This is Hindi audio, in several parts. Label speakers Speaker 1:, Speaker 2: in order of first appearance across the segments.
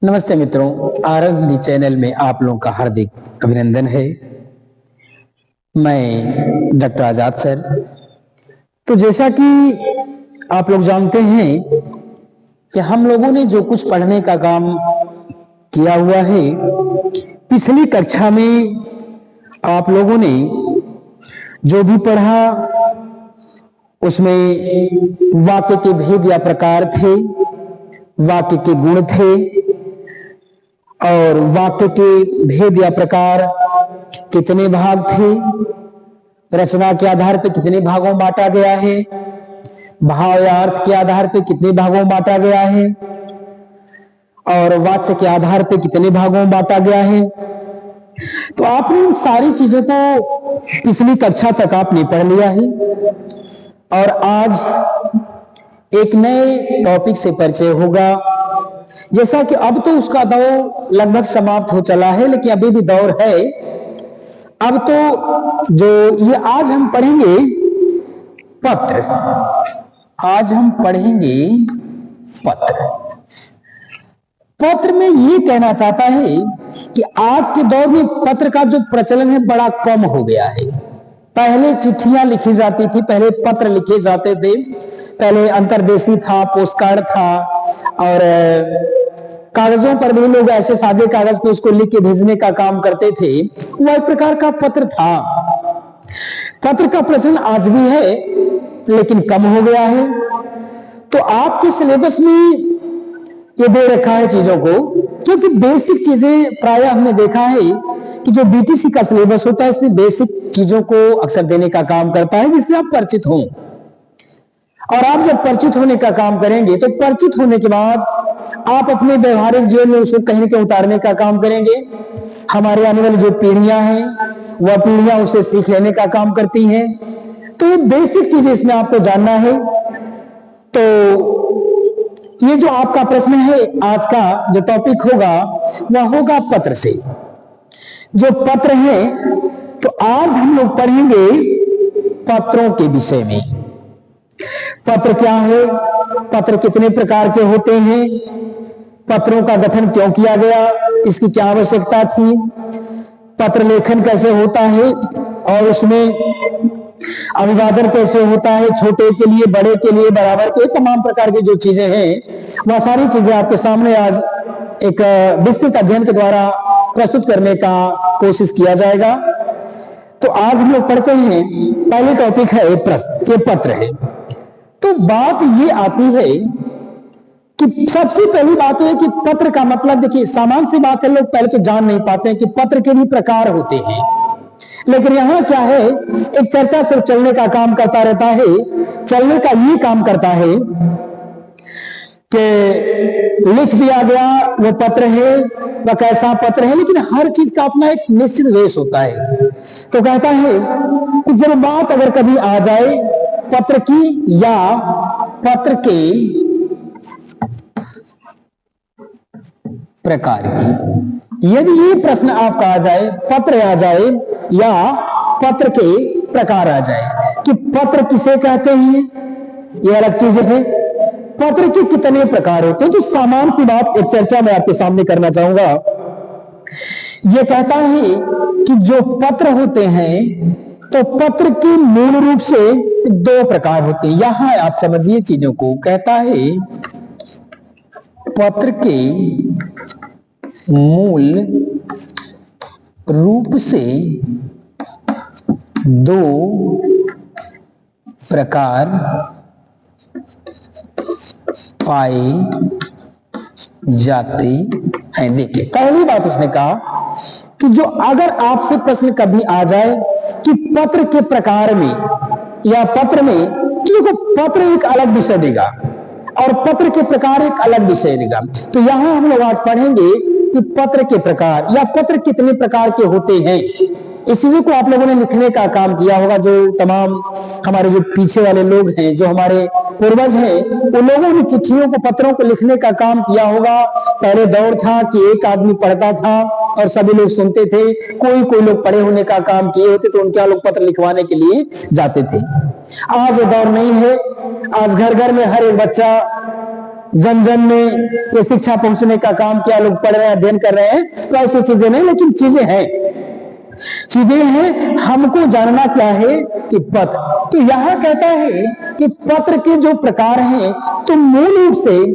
Speaker 1: नमस्ते मित्रों, आरव हिंदी चैनल में आप लोगों का हार्दिक अभिनंदन है। मैं डॉक्टर आजाद सर। तो जैसा कि आप लोग जानते हैं कि हम लोगों ने जो कुछ पढ़ने का काम किया हुआ है, पिछली कक्षा में आप लोगों ने जो भी पढ़ा उसमें वाक्य के भेद या प्रकार थे, वाक्य के गुण थे और वाक्य के भेद या प्रकार कितने भाग थे, रचना के आधार पर कितने भागों में बांटा गया है, भाव या अर्थ के आधार पर कितने भागों में बांटा गया है और वाच्य के आधार पर कितने भागों में बांटा गया है। तो आपने इन सारी चीजों को पिछली कक्षा तक आपने पढ़ लिया है और आज एक नए टॉपिक से परिचय होगा। जैसा कि अब तो उसका दौर लगभग समाप्त हो चला है, लेकिन अभी भी दौर है। अब तो जो ये आज हम पढ़ेंगे पत्र, आज हम पढ़ेंगे पत्र। पत्र में ये कहना चाहता है कि आज के दौर में पत्र का जो प्रचलन है बड़ा कम हो गया है। पहले चिट्ठियां लिखी जाती थी, पहले पत्र लिखे जाते थे, पहले अंतर्देशी था, पोस्टकार्ड था और कागजों पर भी लोग ऐसे सादे कागज पे उसको लिख के भेजने का काम करते थे। वह एक प्रकार का पत्र था। पत्र का प्रचलन आज भी है लेकिन कम हो गया है। तो आपके सिलेबस में ये दे रखा है चीजों को, क्योंकि बेसिक चीजें प्रायः हमने देखा है कि जो बीटीसी का सिलेबस होता है इसमें बेसिक चीजों को अक्सर देने का काम करता है जिससे आप परिचित हों। और आप जब परिचित होने का काम करेंगे तो परिचित होने के बाद आप अपने व्यवहारिक जीवन में उसको कहीं न कहीं उतारने का काम करेंगे। हमारे आने वाली जो पीढ़ियां हैं वह पीढ़ियां उसे सीख लेने का काम करती हैं। तो ये बेसिक चीजें इसमें आपको जानना है। तो ये जो आपका प्रश्न है, आज का जो टॉपिक होगा वह होगा पत्र से। जो पत्र है तो आज हम लोग पढ़ेंगे पत्रों के विषय में। पत्र क्या है, पत्र कितने प्रकार के होते हैं, पत्रों का गठन क्यों किया गया, इसकी क्या आवश्यकता थी, पत्र लेखन कैसे होता है और उसमें अभिवादन कैसे होता है, छोटे के लिए, बड़े के लिए, बराबर के, तमाम प्रकार की जो चीजें हैं वह सारी चीजें आपके सामने आज एक विस्तृत अध्ययन के द्वारा प्रस्तुत करने का कोशिश किया जाएगा। तो आज हम लोग पढ़ते हैं, पहले टॉपिक है प्रश्न, ये पत्र है। तो बात ये आती है कि सबसे पहली बात है कि पत्र का मतलब, देखिए सामान्य सी बात है, लोग पहले तो जान नहीं पाते हैं कि पत्र के भी प्रकार होते हैं। लेकिन यहां क्या है, एक चर्चा सिर्फ चलने का काम करता रहता है, चलने का ये काम करता है कि लिख दिया गया वो पत्र है, वह कैसा पत्र है, लेकिन हर चीज का अपना एक निश्चित वेश होता है। तो कहता है कि जब बात अगर कभी आ जाए पत्र की या पत्र के प्रकार की, यदि ये प्रश्न आपका आ जाए, पत्र आ जाए या पत्र के प्रकार आ जाए कि पत्र किसे कहते हैं, ये अलग चीज है, पत्र के कितने प्रकार होते हैं, तो सामान्य सी बात एक चर्चा में आपके सामने करना चाहूंगा। यह कहता है कि जो पत्र होते हैं तो पत्र के मूल रूप से दो प्रकार होते हैं। यहां आप समझिए चीजों को, कहता है पत्र के मूल रूप से दो प्रकार पाए जाते हैं। देखिए पहली बात उसने कहा कि जो अगर आपसे प्रश्न कभी आ जाए कि पत्र के प्रकार में या पत्र में, क्योंकि पत्र एक अलग विषय देगा और पत्र के प्रकार एक अलग विषय देगा। तो यहां हम लोग आज पढ़ेंगे कि पत्र के प्रकार या पत्र कितने प्रकार के होते हैं। इस चीजों को आप लोगों ने लिखने का काम किया होगा। जो तमाम हमारे जो पीछे वाले लोग हैं, जो हमारे पूर्वज हैं, उन लोगों ने चिट्ठियों को, पत्रों को लिखने का काम किया होगा। पहले दौर था कि एक आदमी पढ़ता था और सभी लोग सुनते थे। कोई लोग पढ़े होने का काम किए होते तो उनके लोग पत्र लिखवाने के लिए जाते थे। आज वो दौर नहीं है। आज घर घर में हर एक बच्चा जन जन में ये शिक्षा पहुंचने का काम किया, लोग पढ़ रहे हैं, अध्ययन कर रहे हैं, तो ऐसी चीजें नहीं, लेकिन चीजें हैं। हमको जानना क्या है कि पत्र, तो यहां कहता है कि पत्र के जो प्रकार हैं, तो मूल रूप से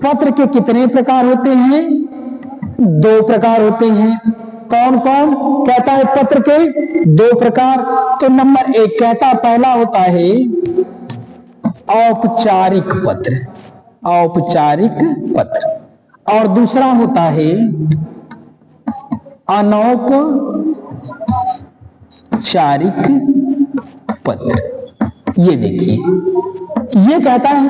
Speaker 1: पत्र के कितने प्रकार होते हैं? 2 प्रकार होते हैं। कौन कौन? कहता है पत्र के 2 प्रकार। तो नंबर 1 कहता, पहला होता है औपचारिक पत्र, औपचारिक पत्र, और दूसरा होता है अनौपचारिक पत्र। ये देखिए, ये कहता है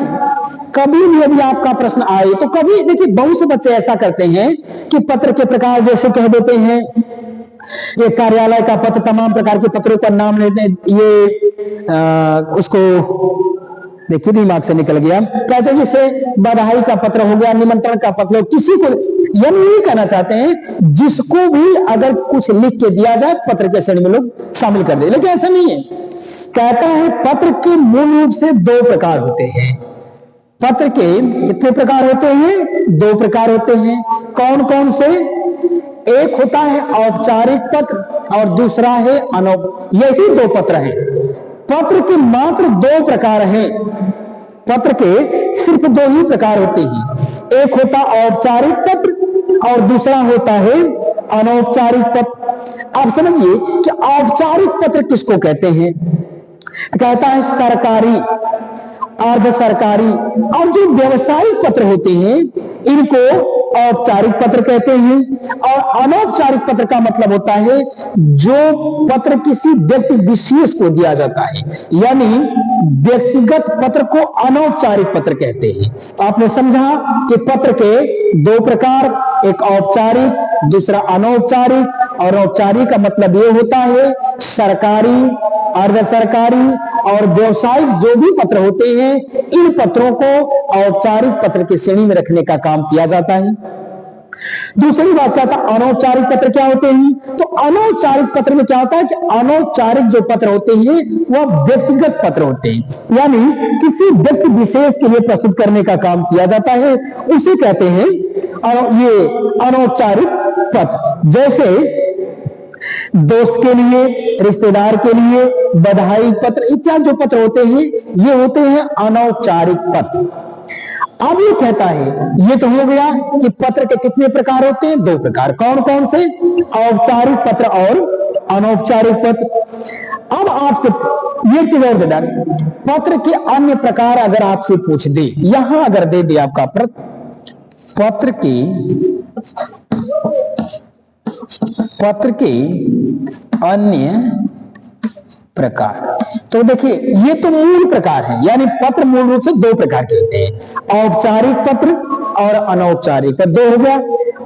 Speaker 1: कभी भी यदि आपका प्रश्न आए तो कभी देखिए, बहुत से बच्चे ऐसा करते हैं कि पत्र के प्रकार जैसे कह देते हैं, ये कार्यालय का पत्र, तमाम प्रकार के पत्रों का नाम लेते हैं, ये उसको देखिए दिमाग से निकल गया, कहते हैं जैसे बधाई का पत्र हो गया, निमंत्रण का पत्र, किसी को ये कहना चाहते हैं जिसको भी अगर कुछ लिख के दिया जाए पत्र के श्रेणी में लोग शामिल कर दे, लेकिन ऐसा नहीं है। कहता है पत्र के मूल रूप से 2 प्रकार होते हैं। पत्र के कितने प्रकार होते हैं? 2 प्रकार होते हैं। कौन कौन से? एक होता है औपचारिक पत्र और दूसरा है यही 2 पत्र हैं। पत्र के मात्र 2 प्रकार हैं। पत्र के सिर्फ 2 ही प्रकार होते हैं। एक होता औपचारिक पत्र और दूसरा होता है अनौपचारिक पत्र। आप समझिए कि औपचारिक पत्र किसको कहते हैं? कहता है सरकारी, अर्ध सरकारी और जो व्यवसायिक पत्र होते हैं इनको औपचारिक पत्र कहते हैं। और अनौपचारिक पत्र का मतलब होता है जो पत्र किसी व्यक्ति विशेष को दिया जाता है, यानी व्यक्तिगत पत्र को अनौपचारिक पत्र कहते हैं। तो आपने समझा कि पत्र के 2 प्रकार, एक औपचारिक, दूसरा अनौपचारिक। और औपचारिक का मतलब ये होता है सरकारी, अर्ध सरकारी और व्यवसायिक जो भी पत्र होते हैं, इन पत्रों को औपचारिक पत्र की श्रेणी में रखने का काम किया जाता है। दूसरी बात क्या था, अनौपचारिक पत्र क्या होते हैं? तो अनौपचारिक पत्र में क्या होता है कि अनौपचारिक जो पत्र होते हैं वह व्यक्तिगत पत्र होते हैं, यानी किसी व्यक्ति विशेष के लिए प्रस्तुत करने का काम किया जाता है, उसे कहते हैं और ये अनौपचारिक पत्र। जैसे दोस्त के लिए, रिश्तेदार के लिए, बधाई पत्र इत्यादि जो पत्र होते हैं ये होते हैं अनौपचारिक पत्र। अब ये कहता है, ये तो हो गया कि पत्र के कितने प्रकार होते हैं? 2 प्रकार। कौन कौन से? औपचारिक पत्र और अनौपचारिक पत्र। अब आपसे ये चीज और दे डालें, पत्र के अन्य प्रकार अगर आपसे पूछ दे, यहां अगर दे दे आपका पत्र के अन्य प्रकार, तो देखिए ये तो मूल प्रकार है, यानी पत्र मूल रूप से 2 प्रकार के होते हैं, औपचारिक पत्र और अनौपचारिक पत्र। 2 हो गया।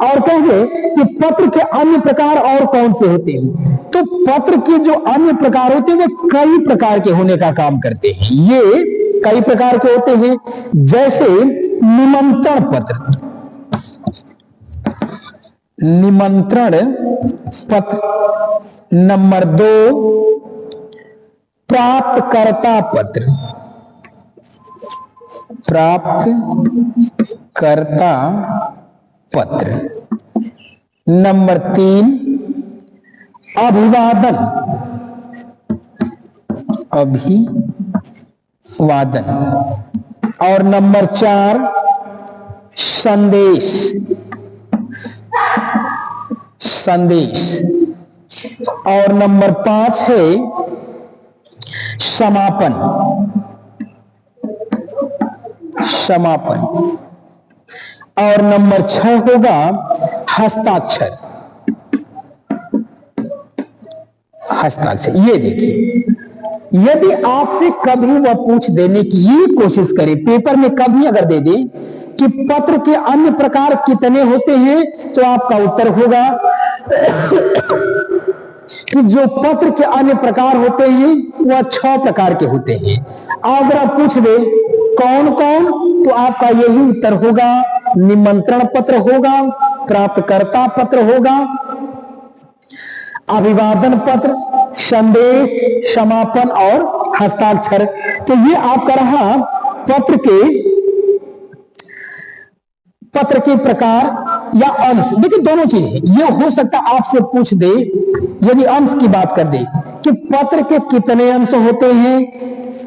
Speaker 1: और कहेंगे कि पत्र के अन्य प्रकार और कौन से होते हैं? तो पत्र के जो अन्य प्रकार होते हैं वे कई प्रकार के होने का काम करते हैं। ये कई प्रकार के होते हैं, जैसे निमंत्रण पत्र, निमंत्रण पत्र। नंबर 2 प्राप्तकर्ता पत्र, प्राप्तकर्ता पत्र। नंबर 3 अभिवादन, अभिवादन। और नंबर 4 संदेश, संदेश। और नंबर 5 है समापन, समापन। और नंबर 6 होगा हस्ताक्षर, हस्ताक्षर। ये देखिए, यदि आपसे कभी वह पूछ देने की ये कोशिश करे, पेपर में कभी अगर दे दे कि पत्र के अन्य प्रकार कितने होते हैं, तो आपका उत्तर होगा कि जो पत्र के अन्य प्रकार होते हैं वह 6 प्रकार के होते हैं। अगर आप पूछ दे कौन कौन, तो आपका यही उत्तर होगा, निमंत्रण पत्र होगा, प्राप्तकर्ता पत्र होगा, अभिवादन पत्र, संदेश, समापन और हस्ताक्षर। तो ये आपका रहा पत्र के पत्र के प्रकार या अंश। देखिए दोनों चीज है, ये हो सकता आपसे पूछ दे यदि अंश की बात कर दे कि पत्र के कितने अंश होते हैं,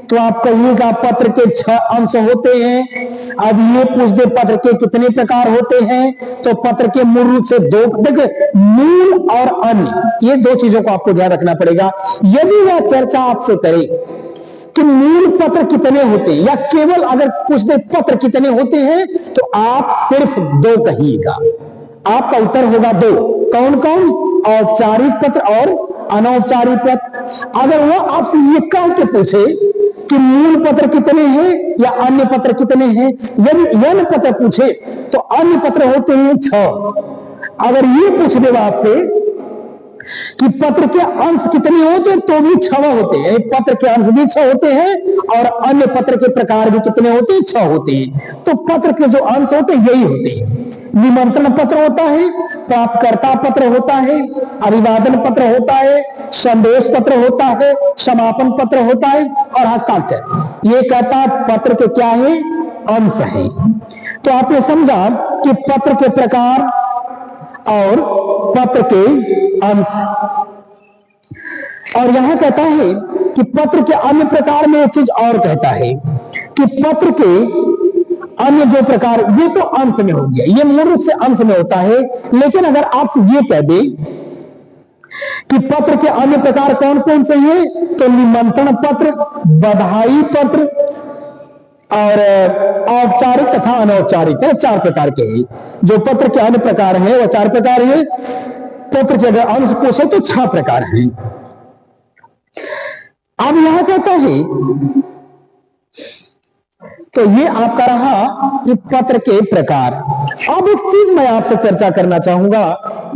Speaker 1: तो आप कहिएगा पत्र के 6 अंश होते हैं। अब ये पूछ दे पत्र के कितने प्रकार होते हैं, तो पत्र के मूल रूप से 2। देखिए मूल और अन्य, ये 2 चीजों को आपको ध्यान रखना पड़ेगा। यदि वह चर्चा आपसे करे कि मूल पत्र कितने होते हैं, या केवल अगर पूछ दे पत्र कितने होते हैं, तो आप सिर्फ 2 कहिएगा। आपका उत्तर होगा 2। कौन कौन? औपचारिक पत्र और अनौपचारिक पत्र। अगर वह आपसे ये कह के पूछे कि मूल पत्र कितने हैं या अन्य पत्र कितने हैं, यदि अन्य पत्र पूछे तो अन्य पत्र होते हैं 6। अगर ये पूछ दे आपसे कि पत्र के अंश कितने होते हैं, तो भी 6 होते हैं। पत्र के अंश भी 6 होते हैं और अन्य पत्र के प्रकार भी कितने होते हैं? 6 होते हैं। तो पत्र के जो अंश होते हैं यही होते हैं। निमंत्रण पत्र होता है, प्राप्तकर्ता पत्र होता है, अभिवादन पत्र होता है, संदेश पत्र होता है, समापन पत्र होता है और हस्ताक्षर। ये कहता है पत्र के क्या है? अंश है। तो आपने समझा कि पत्र के प्रकार और पत्र के अंश। और यहां कहता है कि पत्र के अन्य प्रकार में एक चीज और कहता है कि पत्र के अन्य जो प्रकार, ये तो अंश में हो गया, ये मूल रूप से अंश में होता है। लेकिन अगर आपसे ये कह दे कि पत्र के अन्य प्रकार कौन कौन से हैं, तो निमंत्रण पत्र, बधाई पत्र और औपचारिक तथा अनौपचारिक, 4 प्रकार के हैं। जो पत्र के अन्य प्रकार हैं वह 4 प्रकार हैं। पत्र के अगर अंश पूछे तो 6 प्रकार हैं। अब यहां कहता है, तो ये आपका रहा कि पत्र के प्रकार। अब एक चीज मैं आपसे चर्चा करना चाहूंगा।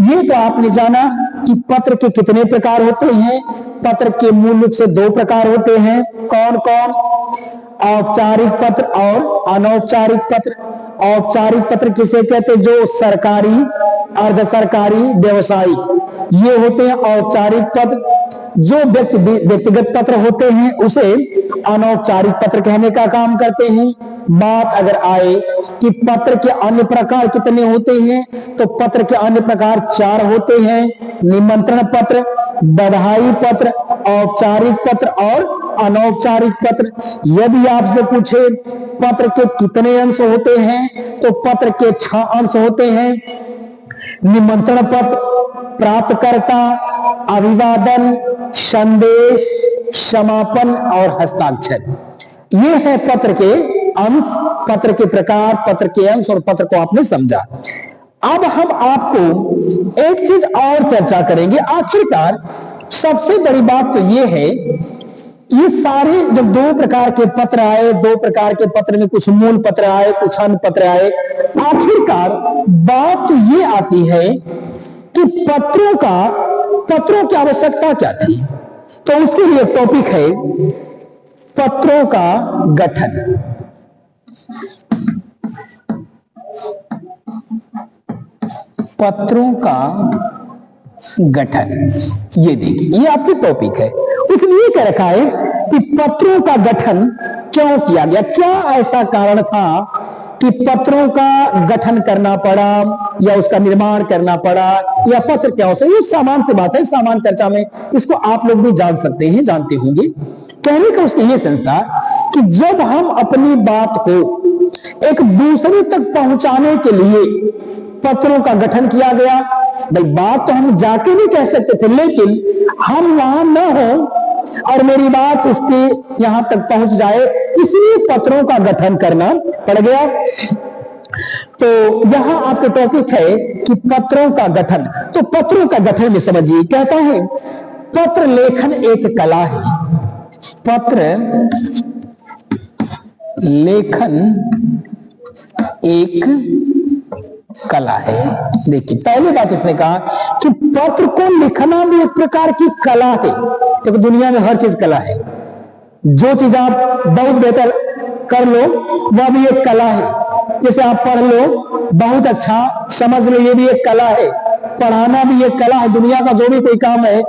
Speaker 1: ये तो आपने जाना कि पत्र के कितने प्रकार होते हैं। पत्र के मूल रूप से 2 प्रकार होते हैं। कौन कौन? औपचारिक पत्र और अनौपचारिक पत्र। औपचारिक पत्र किसे कहते हैं? जो सरकारी, अर्ध सरकारी, व्यवसायिक, ये होते हैं औपचारिक पत्र। जो व्यक्तिगत पत्र होते हैं उसे अनौपचारिक पत्र कहने का काम करते हैं। बात अगर आए कि पत्र के अन्य प्रकार कितने होते हैं, तो पत्र के अन्य प्रकार 4 होते हैं। निमंत्रण पत्र, बधाई पत्र, औपचारिक पत्र और अनौपचारिक पत्र। यदि आपसे पूछे पत्र के कितने अंश होते हैं, तो पत्र के 6 अंश होते हैं। निमंत्रण पत्र, प्राप्तकर्ता, अभिवादन, संदेश, समापन और हस्ताक्षर। ये है पत्र के अंश, पत्र के प्रकार, पत्र के अंश और पत्र को आपने समझा। अब हम आपको एक चीज और चर्चा करेंगे। आखिरकार सबसे बड़ी बात तो ये है, ये सारे जब 2 प्रकार के पत्र आए, 2 प्रकार के पत्र में कुछ मूल पत्र आए, कुछ अन्य पत्र आए, आखिरकार बात तो ये आती है कि पत्रों की आवश्यकता क्या थी। तो उसके लिए टॉपिक है पत्रों का गठन। पत्रों का गठन, ये देखिए, ये आपकी टॉपिक है। उसने ये कह रखा है कि पत्रों का गठन क्यों किया गया, क्या ऐसा कारण था कि पत्रों का गठन करना पड़ा या उसका निर्माण करना पड़ा, या पत्र क्या हो सकता है। ये सामान्य सी बात है, सामान्य चर्चा में इसको आप लोग भी जान सकते हैं, जानते होंगे। कहने का उसकी ये सेंस था कि जब हम अपनी बात को एक दूसरे तक पहुंचाने के लिए पत्रों का गठन किया गया। भाई बात तो हम जाके भी कह सकते थे, लेकिन हम वहां न हो और मेरी बात उसके यहां तक पहुंच जाए, इसलिए पत्रों का गठन करना पड़ गया। तो यहां आपके टॉपिक है कि पत्रों का गठन। तो पत्रों का गठन में समझिए, कहता है पत्र लेखन एक कला है। पत्र लेखन एक कला है। देखिए पहली बात उसने कहा कि पत्र को लिखना भी एक प्रकार की कला है। क्योंकि दुनिया में हर चीज कला है। जो चीज आप बहुत बेहतर कर लो वह भी एक कला है। जैसे आप पढ़ लो, बहुत अच्छा समझ लो, ये भी एक कला है। पढ़ाना भी एक कला है। दुनिया का जो भी कोई काम है,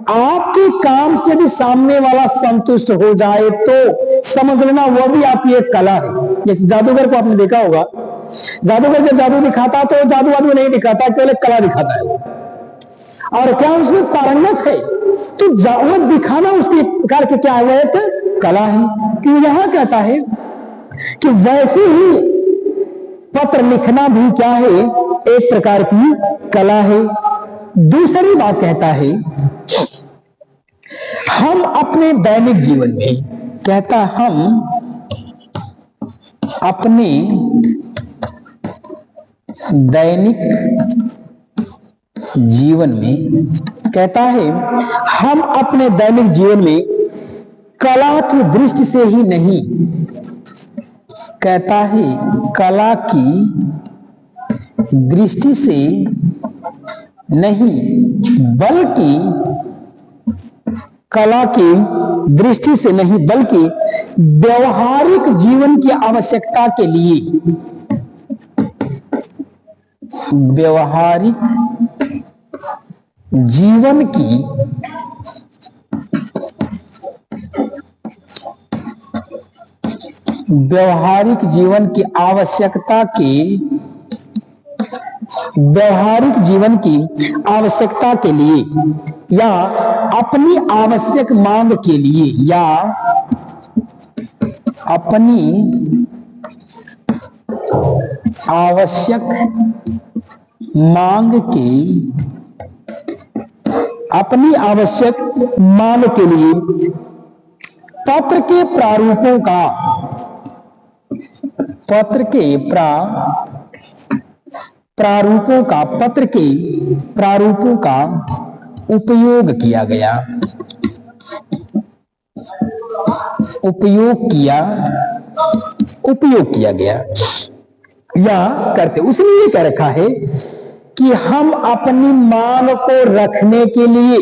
Speaker 1: आपके काम से भी सामने वाला संतुष्ट हो जाए तो समझ लेना वह भी आपकी एक कला है। जैसे जादूगर को आपने देखा होगा, जादूगर जब जादू दिखाता तो जादू वादू नहीं दिखाता, केवल एक कला दिखाता है वो, और क्या उसमें पारंगत है, तो वो दिखाना उसके प्रकार के क्या है, वो एक कला है। कि यहां कहता है कि वैसे ही पत्र लिखना भी क्या है, एक प्रकार की कला है। दूसरी बात कहता है, हम अपने दैनिक जीवन में, कहता हम अपने दैनिक जीवन में, कहता है हम अपने दैनिक जीवन में कला की दृष्टि से ही नहीं, कहता है कला की दृष्टि से नहीं, बल्कि कला की दृष्टि से नहीं, बल्कि व्यवहारिक जीवन की आवश्यकता के लिए, व्यवहारिक जीवन की व्यवहारिक जीवन की आवश्यकता के, व्यवहारिक जीवन की आवश्यकता के लिए, या अपनी आवश्यक मांग के लिए, या अपनी आवश्यक मांग के, अपनी आवश्यक मांग के लिए पत्र के प्रारूपों का, पत्र के प्रारूपों का, पत्र के प्रारूपों का उपयोग किया गया, उपयोग किया गया या करते। उसने ये कह रखा है कि हम अपनी मांग को रखने के लिए,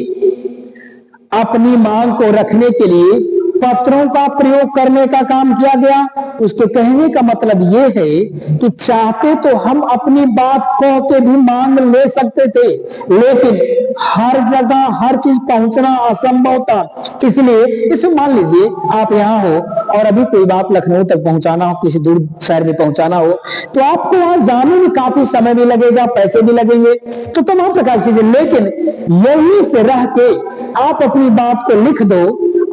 Speaker 1: अपनी मांग को रखने के लिए पत्रों का प्रयोग करने का काम किया गया। उसके कहने का मतलब यह है कि चाहते तो हम अपनी बात कह के भी मांग ले सकते थे, लेकिन हर जगह हर चीज पहुंचना असंभव था। इसलिए इसे मान लीजिए आप यहाँ हो और अभी कोई बात लखनऊ तक पहुंचाना हो, किसी दूर शहर में पहुंचाना हो, तो आपको वहां जाने में काफी समय भी लगेगा, पैसे भी लगेंगे, तो तमाम प्रकार की चीजें। लेकिन यहीं से रह के आप अपनी बात को लिख दो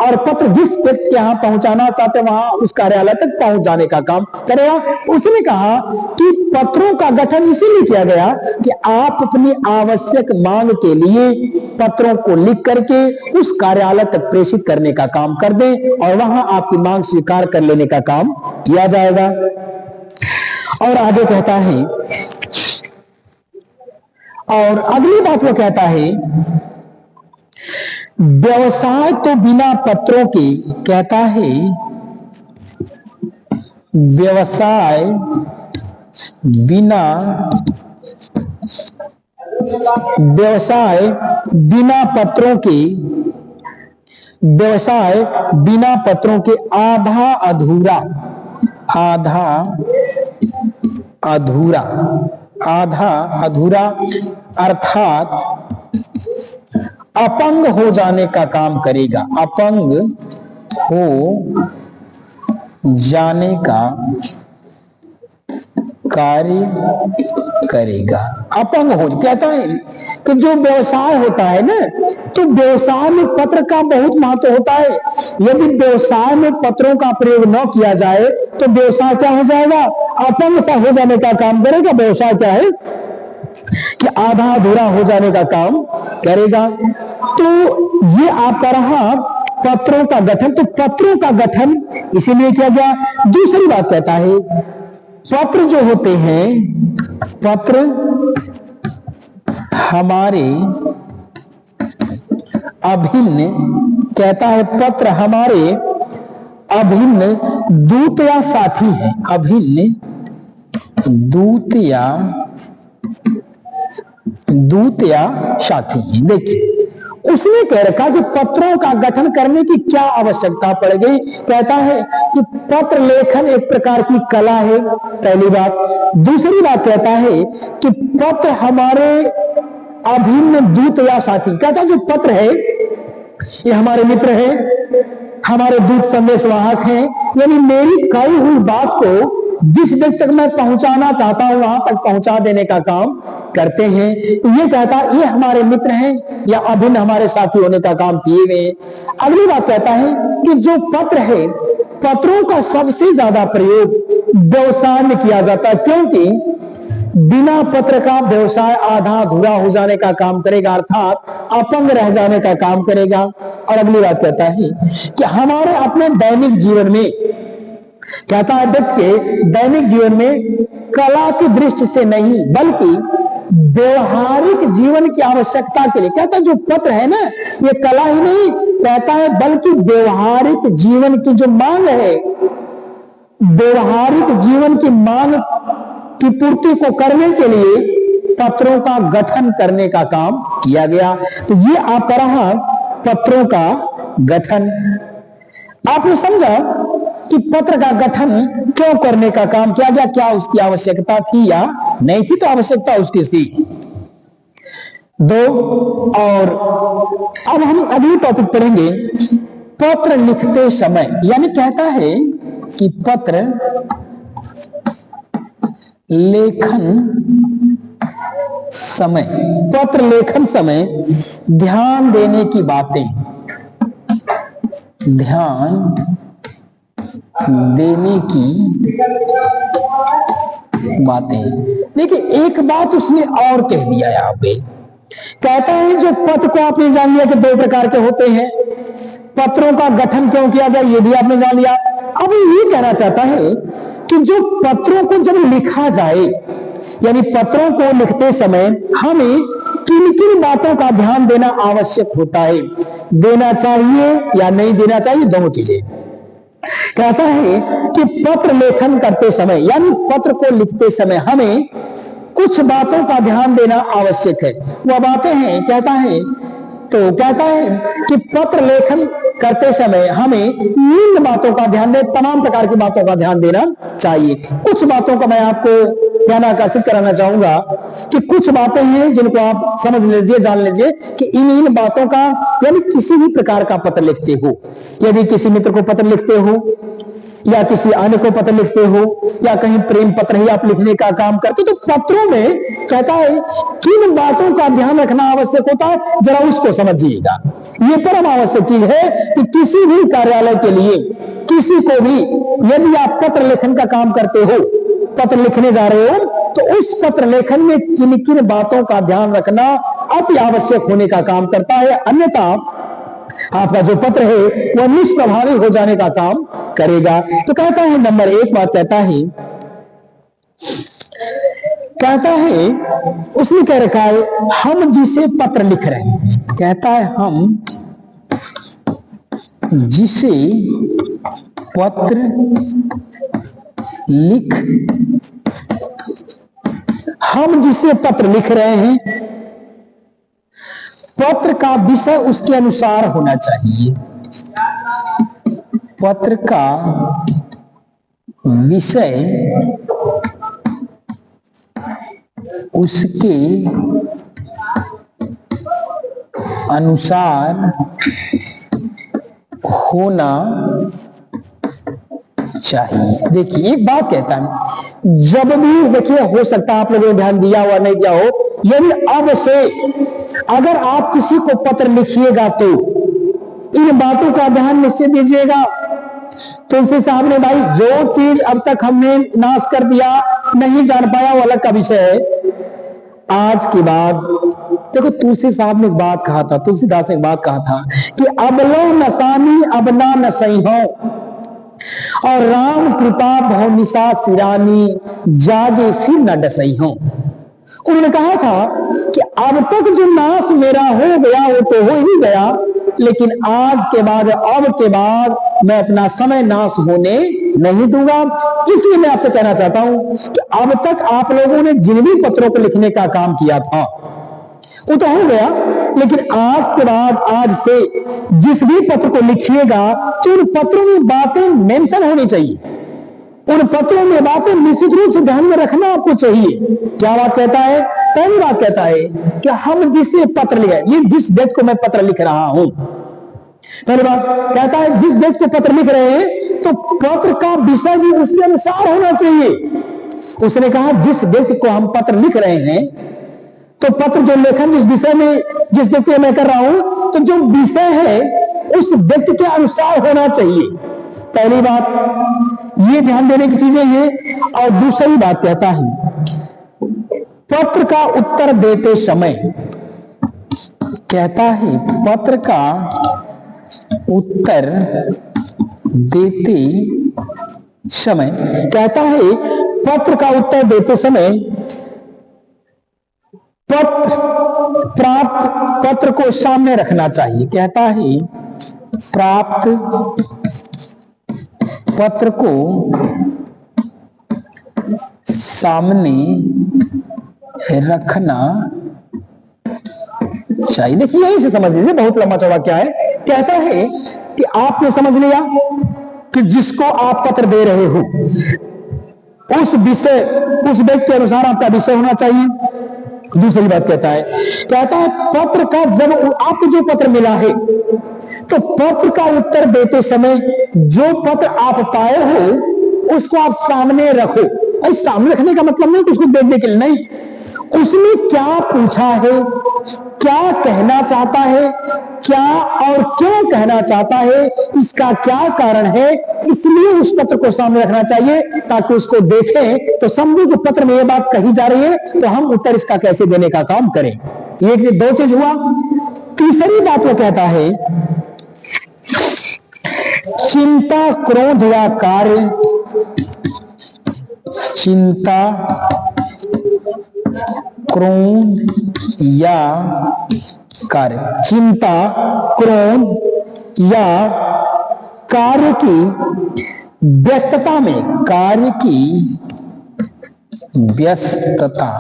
Speaker 1: और पत्र जिस व्यक्ति के यहाँ पहुंचाना चाहते वहां उस कार्यालय तक पहुंच जाने का काम करेगा। उसने कहा कि पत्रों का गठन इसीलिए किया गया कि आप अपनी आवश्यक मांग के लिए पत्रों को लिख करके उस कार्यालय तक प्रेषित करने का काम कर दें और वहां आपकी मांग स्वीकार कर लेने का काम किया जाएगा। और आगे कहता है, और अगली बात वो कहता है, व्यवसाय तो बिना पत्रों के, कहता है व्यवसाय बिना पत्रों के, व्यवसाय बिना पत्रों के आधा अधूरा अर्थात अपंग हो जाने का काम करेगा, अपंग हो जाने का कार्य करेगा। अपंग हो, कहता है कि जो व्यवसाय होता है ना, तो व्यवसाय में पत्र का बहुत महत्व होता है। यदि व्यवसाय में पत्रों का प्रयोग न किया जाए तो व्यवसाय क्या हो जाएगा, अपंग सा हो जाने का काम करेगा। व्यवसाय क्या है कि आधा अधूरा हो जाने का काम करेगा। तो ये आपका रहा पत्रों का गठन। तो पत्रों का गठन इसीलिए किया गया। दूसरी बात कहता है, पत्र जो होते हैं, पत्र हमारे अभिन्न, कहता है पत्र हमारे अभिन्न दूत या साथी है, अभिन्न दूत या साथी है। देखिए उसने कह रखा कि पत्रों का गठन करने की क्या आवश्यकता पड़ गई। कहता है कि पत्र लेखन एक प्रकार की कला है, पहली बात। दूसरी बात कहता है कि पत्र हमारे अभिन्न दूत या साथी। कहता है जो पत्र है ये हमारे मित्र हैं, हमारे दूत संदेशवाहक हैं, यानी मेरी कही हुई बात को जिस व्यक्ति तक मैं पहुंचाना चाहता हूं वहां तक पहुंचा देने का काम करते हैं। तो ये कहता है ये हमारे मित्र हैं या अभिन्न हमारे साथी होने का काम किए हुए हैं। अगली बात कहता है कि जो पत्र है, पत्रों का सबसे ज्यादा प्रयोग व्यवसाय में किया जाता है, क्योंकि बिना पत्र का व्यवसाय आधा अधूरा हो जाने का काम करेगा, अर्थात अपंग रह जाने का काम करेगा। और अगली बात कहता है कि हमारे अपने दैनिक जीवन में, कहता है व्यक्ति के दैनिक जीवन में कला की दृष्टि से नहीं बल्कि व्यवहारिक जीवन की आवश्यकता के लिए, कहता है जो पत्र है ना ये कला ही नहीं, कहता है बल्कि व्यवहारिक जीवन की जो मांग है, व्यवहारिक जीवन की मांग की पूर्ति को करने के लिए पत्रों का गठन करने का काम किया गया। तो ये आपका रहा पत्रों का गठन। आपने समझा कि पत्र का गठन क्यों करने का काम किया गया, क्या उसकी आवश्यकता थी या नहीं थी। तो आवश्यकता उसकी थी। दो, और अब हम अगली टॉपिक पढ़ेंगे, पत्र लिखते समय, यानी कहता है कि पत्र लेखन समय, पत्र लेखन समय ध्यान देने की बातें, ध्यान देने की बातें। देखिए एक बात उसने और कह दिया यहाँ पे, कहता है जो पत्र को आपने जान लिया कि दो प्रकार के होते हैं, पत्रों का गठन क्यों किया गया ये भी आपने जान लिया। अब ये कहना चाहता है कि जो पत्रों को जब लिखा जाए, यानी पत्रों को लिखते समय हमें किन किन बातों का ध्यान देना आवश्यक होता है, देना चाहिए या नहीं देना चाहिए, दोनों चीजें। कहता है कि पत्र लेखन करते समय, यानी पत्र को लिखते समय हमें कुछ बातों का ध्यान देना आवश्यक है। वह बातें हैं, कहता है, तो कहता है कि पत्र लेखन करते समय हमें निम्न बातों का ध्यान दें, तमाम प्रकार की बातों का ध्यान देना चाहिए। कुछ बातों का मैं आपको ध्यान आकर्षित कराना चाहूंगा कि कुछ बातें हैं जिनको आप समझ लीजिए, जान लीजिए कि इन बातों का, यानी किसी भी प्रकार का पत्र लिखते हो, यदि किसी मित्र को पत्र लिखते हो या किसी अन्य को पत्र लिखते हो या कहीं प्रेम पत्र ही आप लिखने का काम करते, तो पत्रों में कहता है किन बातों का ध्यान रखना आवश्यक होता है, जरा उसको समझिएगा। ये परम आवश्यक चीज है कि किसी भी कार्यालय के लिए, किसी को भी यदि आप पत्र लेखन का काम करते हो, पत्र लिखने जा रहे हो, तो उस पत्र लेखन में किन किन बातों का ध्यान रखना अति आवश्यक होने का काम करता है, अन्यथा आपका जो पत्र है वह निष्प्रभावी हो जाने का काम करेगा। तो कहता है नंबर एक बात कहता है उसने कह रखा है हम जिसे पत्र लिख रहे हैं, कहता है हम जिसे पत्र लिख रहे हैं, पत्र का विषय उसके अनुसार होना चाहिए। पत्र का विषय उसके अनुसार होना चाहिए। देखिए एक बात कहता है, जब भी देखिए हो सकता है आप लोगों ने ध्यान दिया हुआ नहीं दिया हो, यदि अब से अगर आप किसी को पत्र लिखिएगा तो इन बातों का ध्यान निश्चित दीजिएगा। तुलसी साहब ने भाई जो चीज अब तक हमने नाश कर दिया, नहीं जान पाया, वो अलग का विषय है। आज के बाद देखो तुलसी साहब ने एक बात कहा था, तुलसीदास ने एक बात कहा था कि अबलो नसानी अब ना नसई हो, और राम कृपा भव निशा सिरानी जागे फिर न डसई हो। उन्होंने कहा था कि अब तक जो नाश मेरा हो गया वो तो हो ही गया, लेकिन आज के बाद, अब के बाद मैं अपना समय नाश होने नहीं दूंगा। इसलिए मैं आपसे कहना चाहता हूं कि अब तक आप लोगों ने जिन भी पत्रों को लिखने का काम किया था वो तो हो गया, लेकिन आज के बाद, आज से जिस भी पत्र को लिखिएगा तो उन पत्रों में बातें मेंशन होनी चाहिए, उन पत्रों में बातें निश्चित रूप से ध्यान में रखना आपको चाहिए। क्या बात कहता है? पहली बात कहता है कि हम जिसे पत्र लिखे, ये जिस व्यक्ति को मैं पत्र लिख रहा हूं, पहली बात कहता है जिस व्यक्ति को पत्र लिख रहे हैं तो पत्र का विषय भी उसके अनुसार होना चाहिए। उसने कहा जिस व्यक्ति को हम पत्र लिख रहे हैं, तो पत्र जो लेखन जिस विषय में जिस व्यक्ति मैं कर रहा हूं, तो जो विषय है उस व्यक्ति के अनुसार होना चाहिए। पहली बात ये ध्यान देने की चीजें ये। और दूसरी बात कहता है पत्र का उत्तर देते समय, कहता है पत्र का उत्तर देते समय, कहता है पत्र का उत्तर देते समय प्राप्त पत्र को सामने रखना चाहिए। कहता है प्राप्त पत्र को सामने रखना चाहिए। देखिए यही से समझ लीजिए, बहुत लंबा चौड़ा क्या है। कहता है कि आपने समझ लिया कि जिसको आप पत्र दे रहे हो उस व्यक्ति के अनुसार आपका विषय होना चाहिए। दूसरी बात कहता है पत्र का जब आपको जो पत्र मिला है, तो पत्र का उत्तर देते समय जो पत्र आप पाए हो उसको आप सामने रखो। सामने रखने का मतलब नहीं कि उसको देखने के लिए नहीं, उसने क्या पूछा है, क्या कहना चाहता है, क्या और क्यों कहना चाहता है, इसका क्या कारण है, इसलिए उस पत्र को सामने रखना चाहिए ताकि उसको देखें तो समझो कि पत्र में यह बात कही जा रही है, तो हम उत्तर इसका कैसे देने का काम करें। ये दो चीज हुआ। तीसरी बात वो कहता है चिंता, क्रोध या कार्य, चिंता, क्रोध या कार्य, चिंता, क्रोध या कार्य की व्यस्तता में, कार्य की व्यस्तता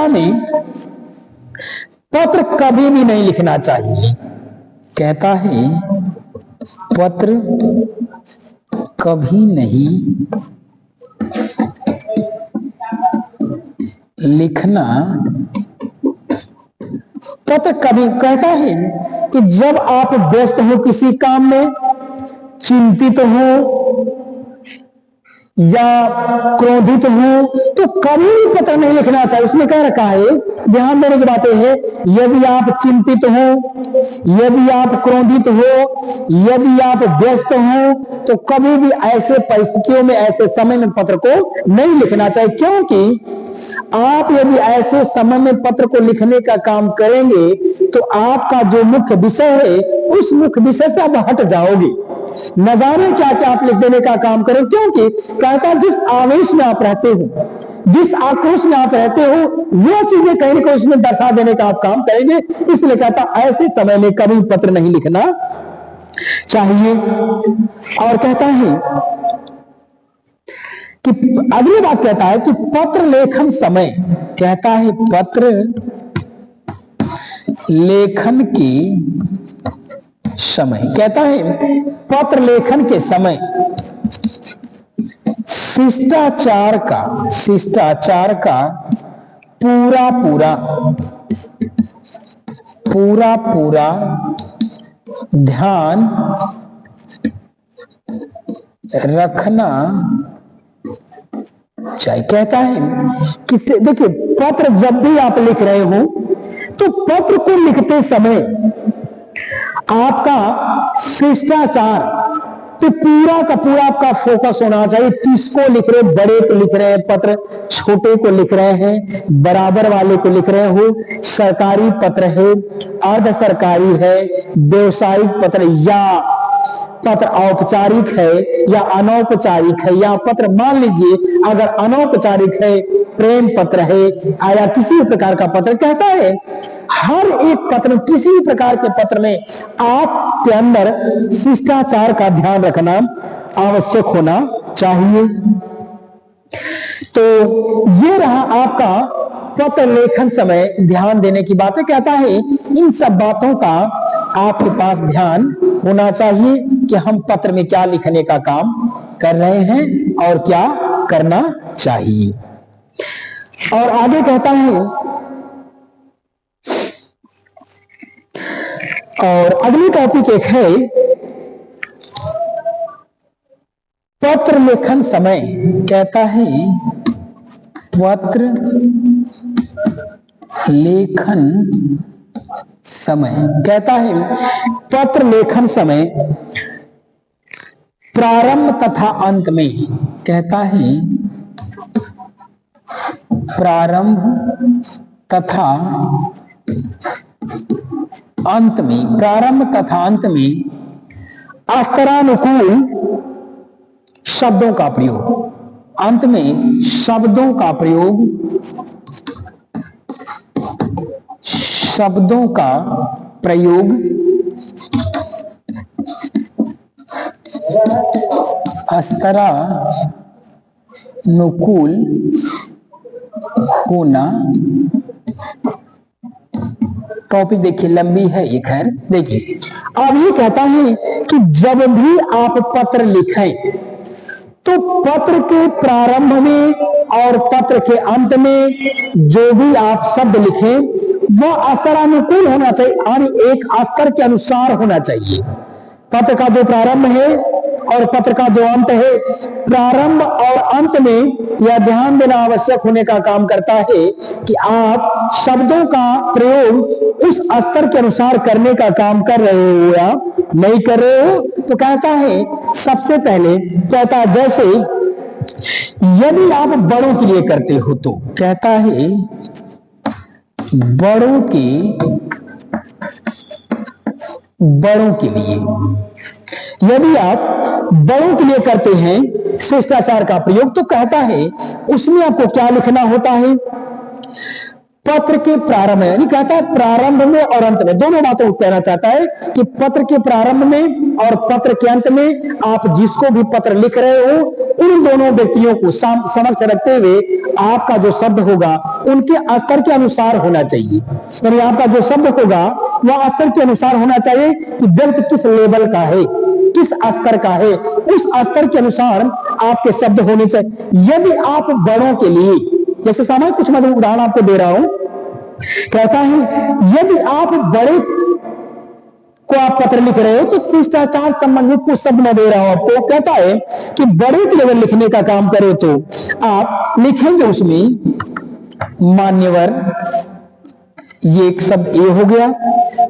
Speaker 1: में पत्र कभी भी नहीं लिखना चाहिए। कहता है पत्र कभी नहीं लिखना, पत्र कभी, कहता है कि जब आप व्यस्त हो किसी काम में, चिंतित हो या क्रोधित हो, तो कभी भी पत्र नहीं लिखना चाहिए। उसने कह रखा है, ध्यान देने की बातें है, यदि आप चिंतित हो, यदि आप क्रोधित हो, यदि आप व्यस्त हो, तो कभी भी ऐसे परिस्थितियों में, ऐसे समय में पत्र को नहीं लिखना चाहिए। क्योंकि आप यदि ऐसे समय में पत्र को लिखने का काम करेंगे तो आपका जो मुख्य विषय है उस मुख्य विषय से आप हट जाओगे, न जाने क्या क्या आप लिख देने का काम करें। क्योंकि कहता जिस आवेश में आप रहते हो, जिस आक्रोश में आप रहते हो, वो चीजें कहीं ना कहीं उसमें दर्शा देने का आप काम करेंगे। इसलिए कहता ऐसे समय में कभी पत्र नहीं लिखना चाहिए। और कहता है कि अगली बात कहता है कि पत्र लेखन समय, कहता है पत्र लेखन की समय, कहता है पत्र लेखन के समय शिष्टाचार का पूरा ध्यान रखना चाहिए। कहता है कि देखिए पत्र जब भी आप लिख रहे हो तो पत्र को लिखते समय आपका शिष्टाचार तो पूरा का पूरा आपका फोकस होना चाहिए। किसको लिख रहे, बड़े को लिख रहे हैं पत्र, छोटे को लिख रहे हैं, बराबर वाले को लिख रहे हो, सरकारी पत्र है, अर्ध सरकारी है, व्यवसायिक पत्र या पत्र औपचारिक है या अनौपचारिक है, या पत्र मान लीजिए अगर अनौपचारिक है, प्रेम पत्र है या किसी भी प्रकार का पत्र, कहता है हर एक पत्र, किसी भी प्रकार के पत्र में आपके अंदर शिष्टाचार का ध्यान रखना आवश्यक होना चाहिए। तो ये रहा आपका पत्र लेखन समय ध्यान देने की बातें। कहता है इन सब बातों का आपके पास ध्यान होना चाहिए कि हम पत्र में क्या लिखने का काम कर रहे हैं और क्या करना चाहिए। और आगे कहता है और अगली टॉपिक एक है पत्र लेखन समय। कहता है पत्र लेखन समय, कहता है पत्र लेखन समय प्रारंभ तथा अंत में, कहता है प्रारंभ तथा अंत में, प्रारंभ तथा अंत में अस्तरानुकूल शब्दों का प्रयोग, अंत में शब्दों का प्रयोग, शब्दों का प्रयोग अस्तरानुकूल होना। टॉपिक देखिए लंबी है ये, खैर देखिए। अब ये कहता है कि जब भी आप पत्र लिखें तो पत्र के प्रारंभ में और पत्र के अंत में जो भी आप शब्द लिखें वह अस्तरानुकूल होना चाहिए, यानी एक स्तर के अनुसार होना चाहिए। पत्र का जो प्रारंभ है और पत्र का जो अंत है, प्रारंभ और अंत में यह ध्यान देना आवश्यक होने का काम करता है कि आप शब्दों का प्रयोग उस स्तर के अनुसार करने का काम कर रहे हो या नहीं कर रहे हो। तो कहता है सबसे पहले, कहता है जैसे यदि आप बड़ों के लिए करते हो तो, कहता है बड़ों के लिए, यदि आप बड़ों के लिए करते हैं शिष्टाचार का प्रयोग, तो कहता है उसमें आपको क्या लिखना होता है। पत्र के प्रारंभ में, यानी कहता है प्रारंभ में और अंत में, दोनों बातों को कहना चाहता है कि पत्र के प्रारंभ में और पत्र के अंत में आप जिसको भी पत्र लिख रहे हो उन दोनों व्यक्तियों को समक्ष रखते हुए आपका जो शब्द होगा उनके स्तर के अनुसार होना चाहिए। यानी आपका जो शब्द होगा वह स्तर के अनुसार होना चाहिए कि व्यक्ति किस लेवल का है, किस स्तर का है, उस स्तर के अनुसार आपके शब्द होने चाहिए। यदि आप बड़ों के लिए, जैसे सामान्य कुछ मैं उदाहरण आपको दे रहा हूं, कहता है यदि आप बड़े को आप पत्र लिख रहे हो तो शिष्टाचार संबंधित कुछ शब्द मैं दे रहा हूं आपको। कहता है कि बड़े के लेवल लिखने का काम करो तो आप लिखेंगे उसमें मान्यवर, ये एक शब्द ए हो गया।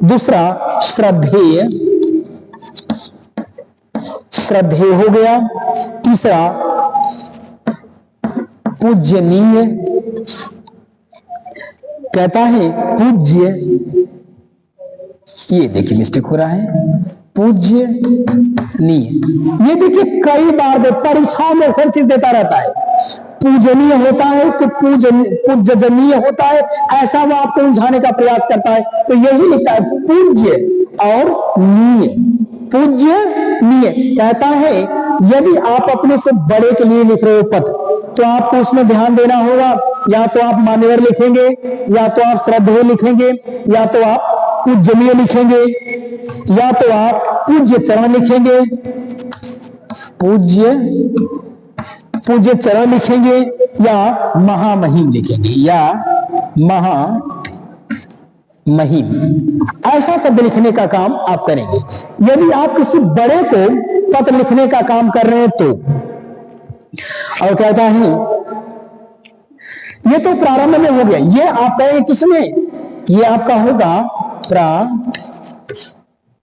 Speaker 1: दूसरा श्रद्धेय, श्रद्धेय हो गया। तीसरा पूज्यनीय, कहता है पूज्य, ये देखिए मिस्टेक हो रहा है, पूज्यनीय। ये देखिए कई बार परीक्षाओं में सर चीज देता रहता है, पूजनीय होता है कि पूज्यजनीय होता है, ऐसा वो आपको उलझाने का प्रयास करता है। तो यही लिखता है पूज्य और नीय, पूज्य नीय। कहता है यदि आप अपने से बड़े के लिए लिख रहे हो पत्र तो आपको उसमें ध्यान देना होगा, या तो आप मान्यवर लिखेंगे, या तो आप श्रद्धेय लिखेंगे, या तो आप पूजनीय लिखेंगे, या तो आप पूज्य चरण लिखेंगे, पूज्य चरण लिखेंगे, या महामहिम लिखेंगे, या महामहिम, ऐसा शब्द लिखने का काम आप करेंगे यदि आप किसी बड़े को पत्र लिखने का काम कर रहे हैं तो। और कहता है ये तो प्रारंभ में हो गया, ये आप कहेंगे किसमें, ये आपका होगा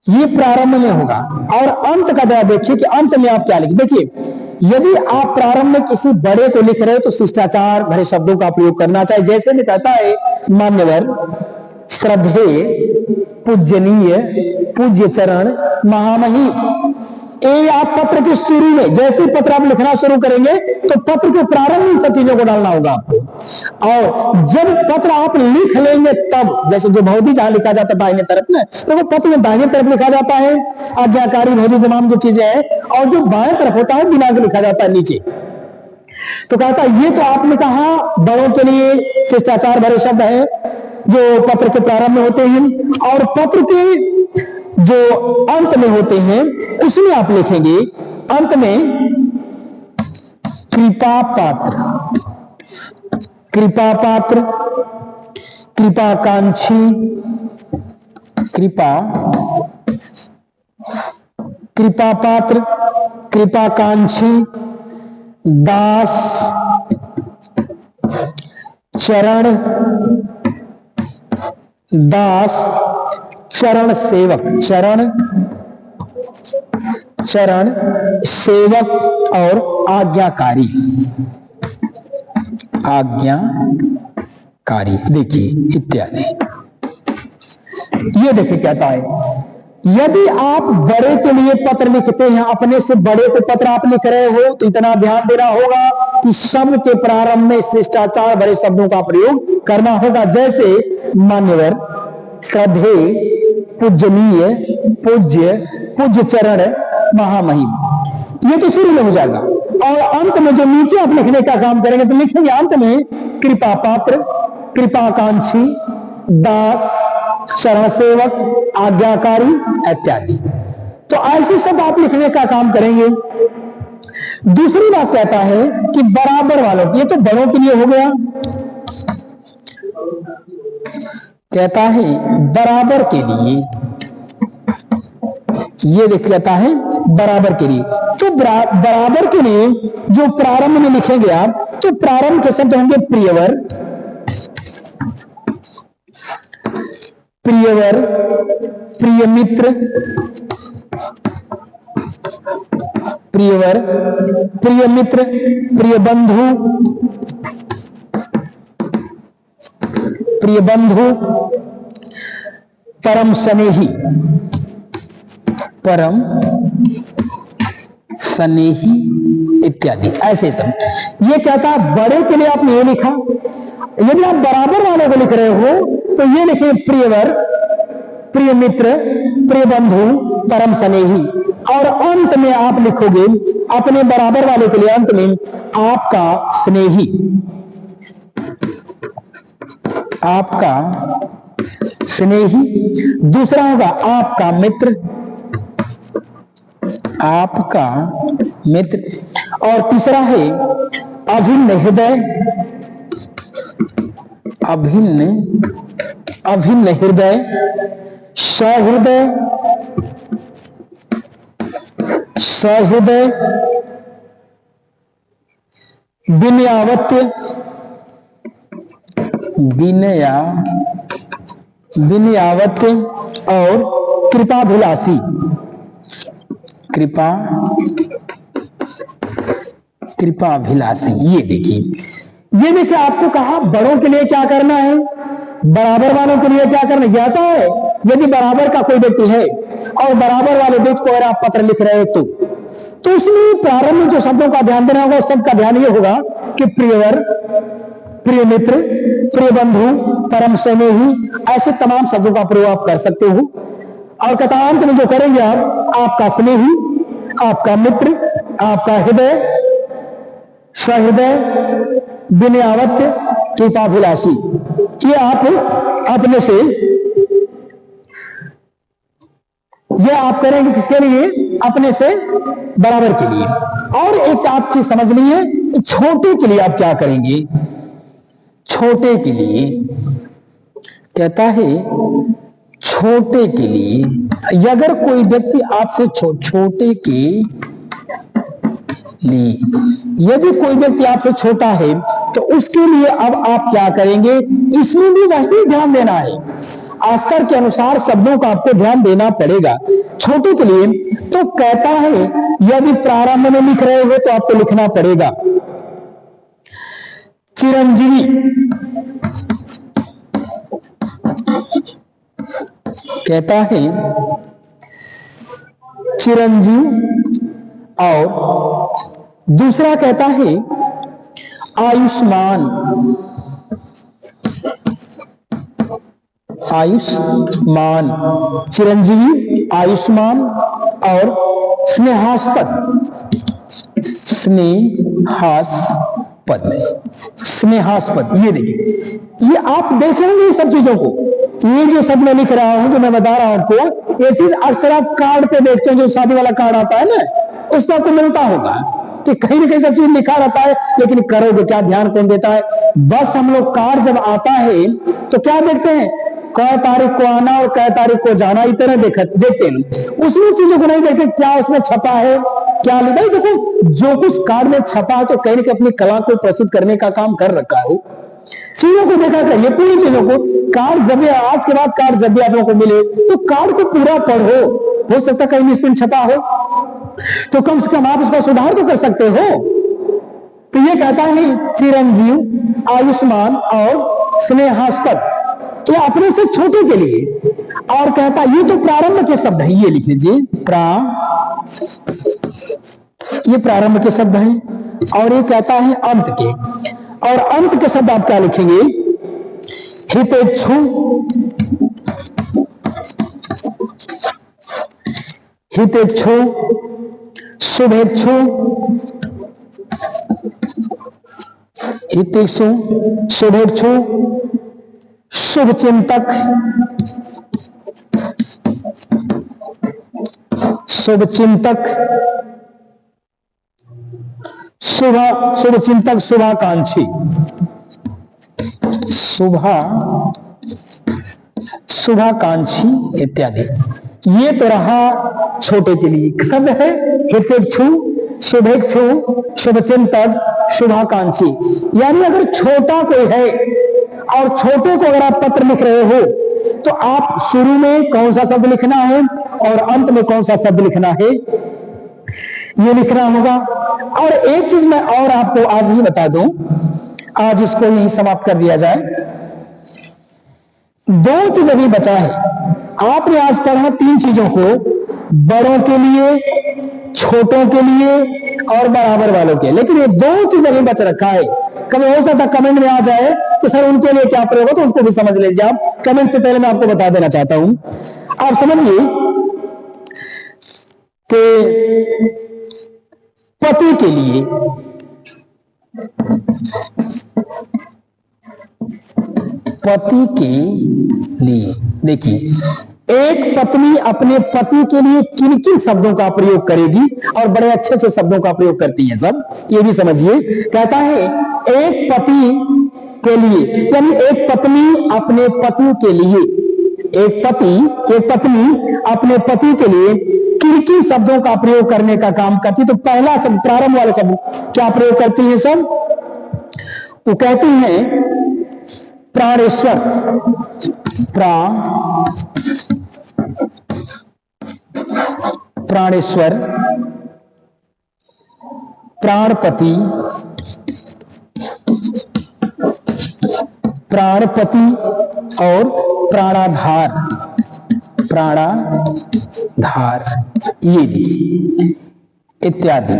Speaker 1: ये प्रारंभ में होगा। और अंत का जरा देखिए कि अंत में आप क्या लिखें। देखिए यदि आप प्रारंभ में किसी बड़े को लिख रहे हो तो शिष्टाचार भरे शब्दों का प्रयोग करना चाहिए, जैसे भी कहता है मान्यवर, श्रद्धेय, पूजनीय, पूज्य चरण, महामहिम। ये आप पत्र के शुरू में, जैसे पत्र आप लिखना शुरू करेंगे तो पत्र के प्रारंभ में इन सब चीजों को डालना होगा आपको। और जब पत्र आप लिख लेंगे तब, जैसे जो भौतिक जहां लिखा जाता है दाहिने तरफ में, तो वो पत्र में दाहिने तरफ लिखा जाता है आज्ञाकारी भौतिक तमाम जो चीजें हैं, और जो बाएं तरफ होता है दिनांक लिखा जाता है नीचे। तो कहता है ये तो आपने कहा बड़ों के लिए शिष्टाचार भरे शब्द है जो पत्र के प्रारंभ में होते हैं, और पत्र के जो अंत में होते हैं उसमें आप लिखेंगे अंत में कृपा पात्र, कृपा पात्र, कृपाकांक्षी, कृपा, कृपा पात्र, कृपाकांक्षी, दास, चरण, दास, चरण सेवक, चरण सेवक और आज्ञाकारी, आज्ञाकारी, देखिए इत्यादि। ये देखिए कहता है, यदि आप बड़े के लिए पत्र लिखते हैं, अपने से बड़े को पत्र आप लिख रहे हो, तो इतना ध्यान देना होगा कि शब्द के प्रारंभ में शिष्टाचार भरे शब्दों का प्रयोग करना होगा, जैसे मान्यवर, श्रद्धेय, पूजनीय, पूज्य, पूज्य चरण, महामहिम, ये तो शुरू में हो जाएगा। और अंत में जो नीचे आप लिखने का काम करेंगे तो लिखेंगे अंत में कृपा पात्र, कृपाकांक्षी, दास, चरण सेवक, आज्ञाकारी इत्यादि। तो ऐसे सब आप लिखने का काम करेंगे। दूसरी बात कहता है कि बराबर वालों की, ये तो बड़ों के लिए हो गया, कहता है बराबर के लिए, ये देख लेता है बराबर के लिए। तो बराबर के लिए जो प्रारंभ में लिखेंगे आप, तो प्रारंभ के शब्द होंगे प्रियवर, प्रियवर, प्रिय मित्र, प्रियवर, प्रिय मित्र, प्रिय बंधु, प्रिय बंधु, परम स्नेही, परम स्नेही इत्यादि, ऐसे सब। ये कहता है बड़े के लिए आपने ये लिखा। यदि आप बराबर वाले को लिख रहे हो तो ये लिखे प्रियवर, प्रिय मित्र, प्रिय बंधु, परम स्नेही, और अंत में आप लिखोगे अपने बराबर वाले के लिए अंत में आपका स्नेही, आपका स्नेही। दूसरा होगा आपका मित्र, आपका मित्र। और तीसरा है अभिन्न हृदय, अभिन्न, अभिन्न हृदय, सहृदय, सहृदय, विनयावत्य, विनयावत्य, और कृपाभिलाषी, कृपाभिलाषी। ये देखिए आपको कहा बड़ों के लिए क्या करना है, बराबर वालों के लिए क्या करना जाता है। यदि बराबर का कोई व्यक्ति है और बराबर वाले व्यक्ति को अगर आप पत्र लिख रहे हो तो उसमें प्रारंभ में जो शब्दों का ध्यान देना होगा, सबका ध्यान ये होगा कि प्रियवर, प्रिय मित्र, प्रिय बंधु, परम स्नेही, ऐसे तमाम शब्दों का प्रयोग आप कर सकते हो। और कथांत में जो करेंगे आप, आपका स्नेही, आपका मित्र, आपका हृदय, सहृदय, विनयावत्य, कृपाभिलाषी, ये आप अपने से, ये आप करेंगे किसके लिए, अपने से बराबर के लिए। और एक आप चीज समझ लीजिए, छोटे के लिए आप क्या करेंगे। छोटे के लिए कहता है, छोटे के लिए अगर कोई व्यक्ति आपसे छोटे के लिए, यदि कोई व्यक्ति आपसे छोटा है तो उसके लिए अब आप क्या करेंगे, इसमें भी वही ध्यान देना है। अस्तर के अनुसार शब्दों का आपको ध्यान देना पड़ेगा। छोटे के लिए तो कहता है यदि प्रारंभ में लिख रहे हो तो आपको लिखना पड़ेगा चिरंजीवी, कहता है चिरंजीव। और दूसरा कहता है आयुष्मान, आयुष्मान, चिरंजीवी, आयुष्मान, और स्नेहास्पद, स्नेहास्पद, स्नेहास्पद। ये देखिए, ये आप देखेंगे ये सब चीजों को, ये जो सब मैं लिख रहा हूं, जो मैं बता रहा हूं आपको, ये चीज अक्सर आप कार्ड पे देखते हैं, जो शादी वाला कार्ड आता है ना, उसका आपको मिलता होगा कि कहीं ना कहीं सब चीज लिखा रहता है, लेकिन करोगे क्या, ध्यान कौन देता है। बस हम लोग कार्ड जब आता है तो क्या देखते हैं, कै तारीख को आना और कै तारीख को जाना, इतना देखते हैं, उसमें चीजों को नहीं देखते क्या उसमें छपा है, क्या नहीं। भाई देखो, जो कुछ कार्ड में छपा है तो कहीं ना कहीं अपनी कला को प्रस्तुत करने का काम कर रखा है। चीजों को देखा करिए, पूरी चीजों को। कार्ड जब भी आज के बाद कार्ड जब भी आप लोगों को मिले तो कार्ड को पूरा पढ़ो, हो सकता है कहीं मिसप्रिंट छपा हो तो कम से कम आप उसका सुधार तो कर सकते हो। तो ये कहता है चिरंजीव, आयुष्मान और स्नेहास्पद, ये अपने से छोटे के लिए। और कहता है ये तो प्रारंभ के शब्द है, ये लिख लीजिए ये प्रारंभ के शब्द हैं। और ये कहता है अंत के, और अंत के शब्द आप क्या लिखेंगे? हितेच्छु, हितेच्छु, शुभेच्छु, हितेच्छु, शुभेच्छु, शुभचिंतक, शुभचिंतक, शुभचिंतक, शुभाकांक्षी, शुभाकांक्षी इत्यादि। ये तो रहा छोटे के लिए शब्द है। हितेच्छु, शुभेच्छु, शुभचिंतक, शुभाकांक्षी। यानी अगर छोटा कोई है और छोटे को अगर आप पत्र लिख रहे हो तो आप शुरू में कौन सा शब्द लिखना है और अंत में कौन सा शब्द लिखना है, ये लिखना होगा। और एक चीज मैं और आपको आज ही बता दूं, आज इसको यही समाप्त कर दिया जाए। दो चीज अभी बचा है। आपने आज पढ़ा तीन चीजों को, बड़ों के लिए, छोटों के लिए और बराबर वालों के। लेकिन ये दो चीज अभी बच रखा है। कभी हो सकता कमेंट में आ जाए कि सर उनके लिए क्या प्रयोग हो, तो उसको भी समझ लीजिए आप। कमेंट से पहले मैं आपको बता देना चाहता हूं, आप समझिए कि पति के लिए, पति के लिए देखिए, एक पत्नी अपने पति के लिए किन किन शब्दों का प्रयोग करेगी, और बड़े अच्छे अच्छे शब्दों का प्रयोग करती है सब, ये भी समझिए। कहता है एक पति के लिए, यानी एक पत्नी अपने पति के लिए, एक पत्नी अपने पति के लिए किन किन शब्दों का प्रयोग करने का काम करती है। तो पहला शब्द, प्रारंभ वाले शब्द क्या प्रयोग करती है सब? वो कहती हैं प्राणेश्वर, प्राणेश्वर, प्राणपति, प्राणपति और प्राणाधार, प्राणाधार, ये इत्यादि।